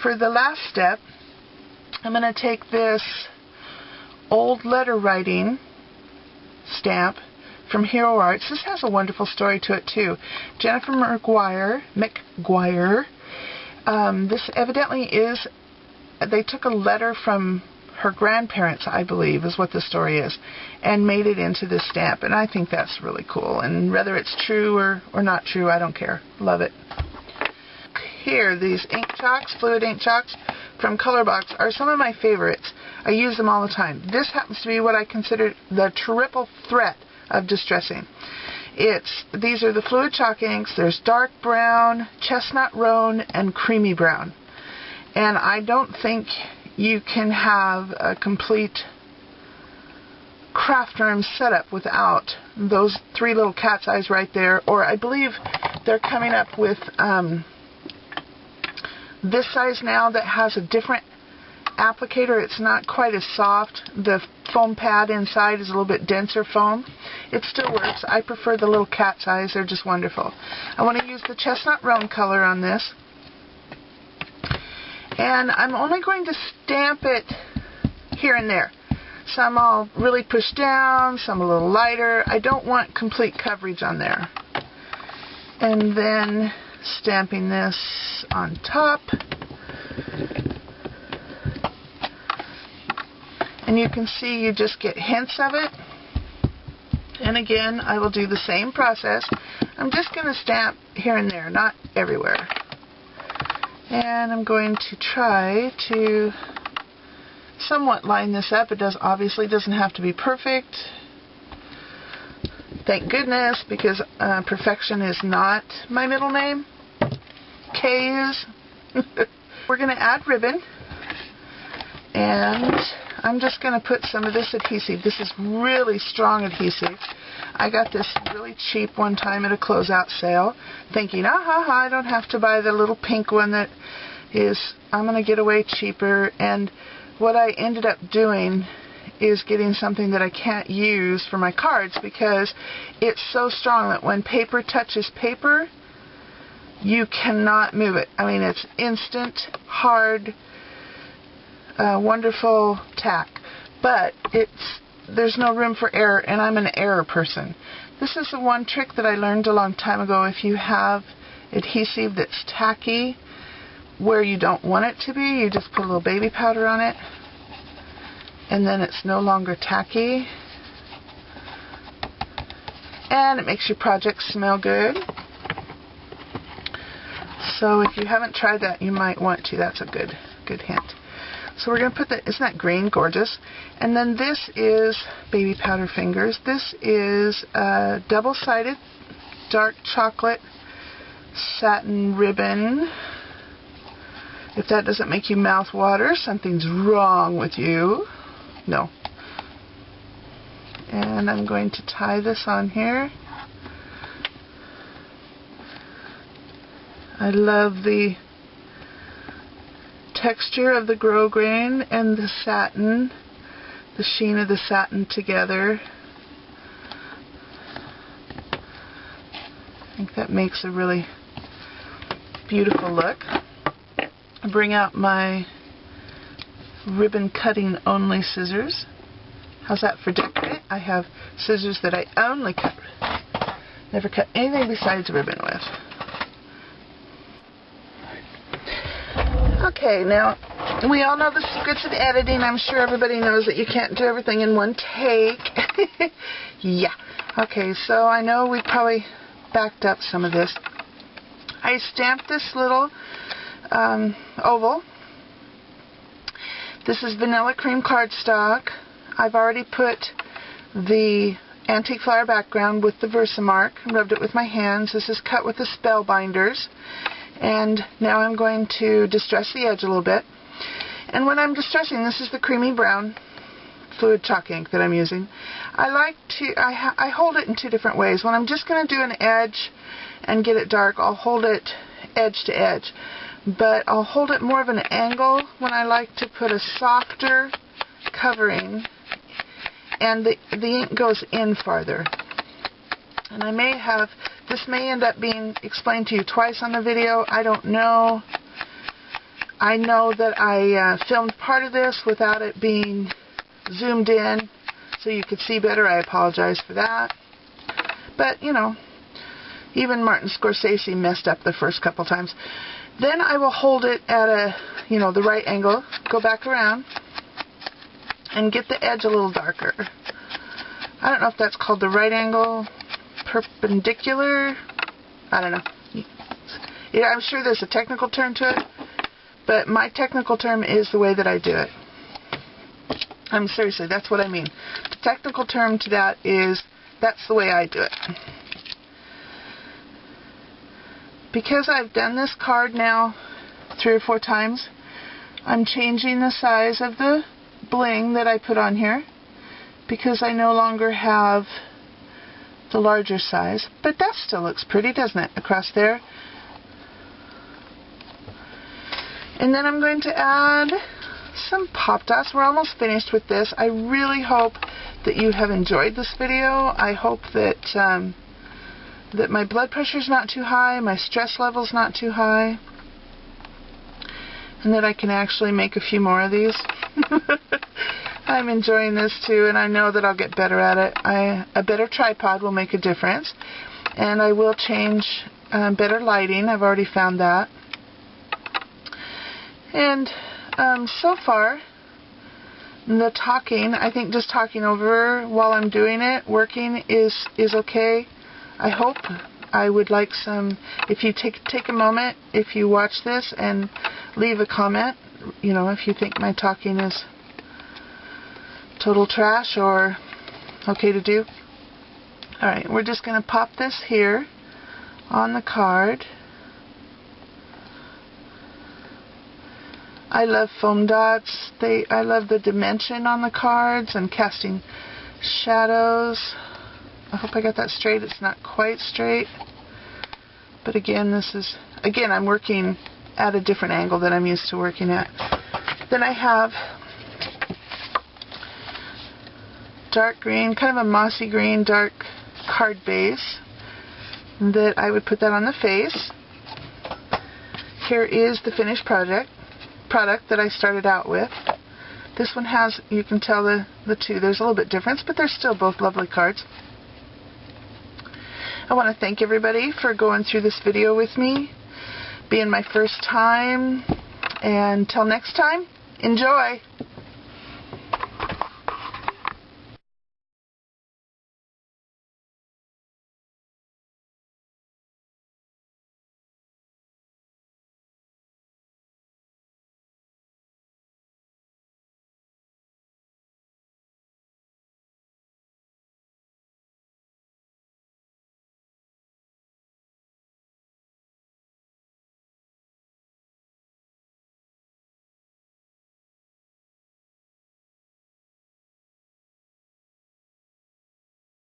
for the last step, I'm going to take this old letter writing stamp from Hero Arts. This has a wonderful story to it too. Jennifer McGuire. This evidently is, they took a letter from her grandparents, I believe, is what the story is, and made it into this stamp. And I think that's really cool. And whether it's true or not true, I don't care. Love it. Here, these ink chalks, fluid ink chalks from Colorbox are some of my favorites. I use them all the time. This happens to be what I consider the triple threat of distressing. These are the fluid chalk inks. There's dark brown, chestnut roan, and creamy brown. And I don't think you can have a complete craft room setup without those three little cat's eyes right there. Or I believe they're coming up with this size now that has a different applicator. It's not quite as soft. The foam pad inside is a little bit denser foam. It still works. I prefer the little cat's eyes. They're just wonderful. I want to use the chestnut roan color on this. And I'm only going to stamp it here and there. Some I'll really push down, some a little lighter. I don't want complete coverage on there. And then stamping this on top. And you can see you just get hints of it. And again, I will do the same process. I'm just going to stamp here and there, not everywhere. And I'm going to try to somewhat line this up. It obviously doesn't have to be perfect. Thank goodness, because perfection is not my middle name. K is. We're going to add ribbon. And I'm just going to put some of this adhesive. This is really strong adhesive. I got this really cheap one time at a closeout sale, thinking, I don't have to buy the little pink one that is, I'm going to get away cheaper. And what I ended up doing is getting something that I can't use for my cards because it's so strong that when paper touches paper, you cannot move it. I mean, it's instant, hard, wonderful tack. But there's no room for error, and I'm an error person. This is the one trick that I learned a long time ago. If you have adhesive that's tacky where you don't want it to be, you just put a little baby powder on it, and then it's no longer tacky. And it makes your project smell good. So if you haven't tried that, you might want to. That's a good hint. So we're going to put that, isn't that green? Gorgeous. And then this is baby powder fingers. This is a double-sided dark chocolate satin ribbon. If that doesn't make you mouth water, something's wrong with you. No. And I'm going to tie this on here. I love the texture of the grosgrain and the satin, the sheen of the satin together. I think that makes a really beautiful look. I bring out my ribbon cutting only scissors. How's that for decorate? I have scissors that I only cut, never cut anything besides ribbon with. Okay, now, we all know the secrets of editing. I'm sure everybody knows that you can't do everything in one take. Yeah. Okay, so I know we probably backed up some of this. I stamped this little oval. This is vanilla cream cardstock. I've already put the antique flower background with the Versamark, rubbed it with my hands. This is cut with the Spellbinders. And now I'm going to distress the edge a little bit. And when I'm distressing, this is the creamy brown fluid chalk ink that I'm using. I hold it in two different ways. When I'm just going to do an edge and get it dark, I'll hold it edge to edge. But I'll hold it more of an angle when I like to put a softer covering, and the ink goes in farther. And this may end up being explained to you twice on the video. I don't know. I know that I filmed part of this without it being zoomed in so you could see better. I apologize for that. But, you know, even Martin Scorsese messed up the first couple times. Then I will hold it at a, you know, the right angle, go back around, and get the edge a little darker. I don't know if that's called the right angle, perpendicular, I don't know. Yeah, I'm sure there's a technical term to it, but my technical term is the way that I do it. Seriously, that's what I mean. The technical term to that is, that's the way I do it. Because I've done this card now 3 or 4 times, I'm changing the size of the bling that I put on here because I no longer have the larger size. But that still looks pretty, doesn't it, across there? And then I'm going to add some pop dots. We're almost finished with this. I really hope that you have enjoyed this video. I hope that that my blood pressure's not too high, my stress level's not too high, and that I can actually make a few more of these. I'm enjoying this too, and I know that I'll get better at it. A better tripod will make a difference, and I will change better lighting. I've already found that. And so far, the talking, I think just talking over while I'm doing it, working, is okay. I hope. I would like some, if you take a moment, if you watch this, and leave a comment, you know, if you think my talking is total trash or okay to do. Alright, we're just going to pop this here on the card. I love foam dots. I love the dimension on the cards and casting shadows. I hope I got that straight. It's not quite straight. But again, I'm working at a different angle than I'm used to working at. Then I have dark green, kind of a mossy green, dark card base that I would put that on the face. Here is the finished product that I started out with. This one has, you can tell the two, there's a little bit difference, but they're still both lovely cards. I want to thank everybody for going through this video with me, being my first time, and until next time, enjoy!